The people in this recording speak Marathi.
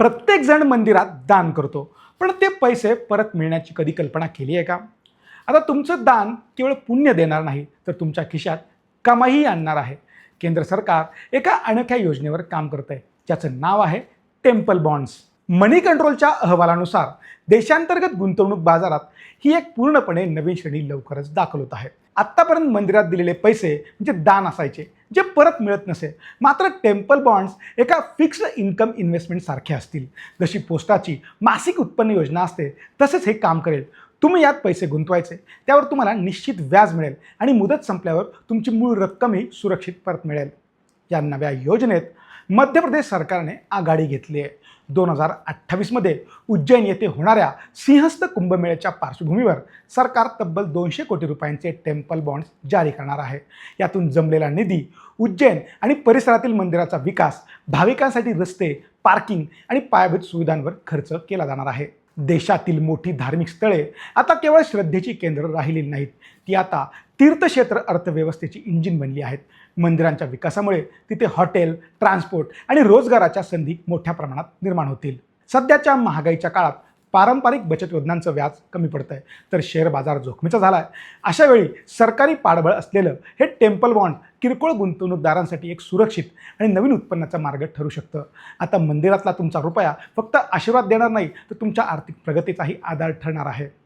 प्रत्येकजण मंदिरात दान करतो, पण ते पैसे परत मिळण्याची कधी कल्पना केली आहे का? आता तुमचं दान केवळ पुण्य देणार नाही, तर तुमच्या खिशात कमाईही आणणार आहे. केंद्र सरकार एका अनोख्या योजनेवर काम करत आहे, ज्याचं नाव आहे टेम्पल बॉन्ड्स. मनी कंट्रोलच्या अहवालानुसार देशांतर्गत गुंतवणूक बाजारात ही एक पूर्णपणे नवीन श्रेणी लवकरच दाखल होत आहे. आत्तापर्यंत मंदिरात दिलेले पैसे म्हणजे दान असायचे, जे परत मिळत नसे. मात्र टेम्पल बॉन्ड्स एका फिक्स्ड इन्कम इन्व्हेस्टमेंट सारखे असतील. जशी पोस्टाची मासिक उत्पन्न योजना असते, तसेच हे काम करेल. तुम्ही यात पैसे गुंतवायचे, त्यावर तुम्हाला निश्चित व्याज मिळेल आणि मुदत संपल्यावर तुमची मूळ रक्कमही सुरक्षित परत मिळेल. या नव्या योजनेत मध्य प्रदेश सरकारने आघाडी घेतली आहे. 2028मध्ये उज्जैन येथे होणाऱ्या सिंहस्थ कुंभमेळ्याच्या पार्श्वभूमीवर सरकार तब्बल 200 कोटी रुपयांचे टेम्पल बॉन्ड्स जारी करणार आहे. यातून जमलेला निधी उज्जैन आणि परिसरातील मंदिराचा विकास, भाविकांसाठी रस्ते, पार्किंग आणि पायाभूत सुविधांवर खर्च केला जाणार आहे. देशातील मोठी धार्मिक स्थळे आता केवळ श्रद्धेची केंद्र राहिलेली नाहीत, ती आता तीर्थक्षेत्र अर्थव्यवस्थेची इंजिन बनली आहेत. मंदिरांच्या विकासामुळे तिथे हॉटेल, ट्रान्सपोर्ट आणि रोजगाराच्या संधी मोठ्या प्रमाणात निर्माण होतील. सध्याच्या महागाईच्या काळात पारंपरिक बचत योजनांचं व्याज कमी पडतंय, तर शेअर बाजार जोखमीचा झालाय. अशा वेळी सरकारी पाठबळ असलेलं हे टेम्पल बॉन्ड किरकोळ गुंतवणूकदारांसाठी एक सुरक्षित आणि नवीन उत्पन्नाचा मार्ग ठरू शकतं. आता मंदिरातला तुमचा रुपया फक्त आशीर्वाद देणार नाही, तर तुमच्या आर्थिक प्रगतीचाही आधार ठरणार आहे.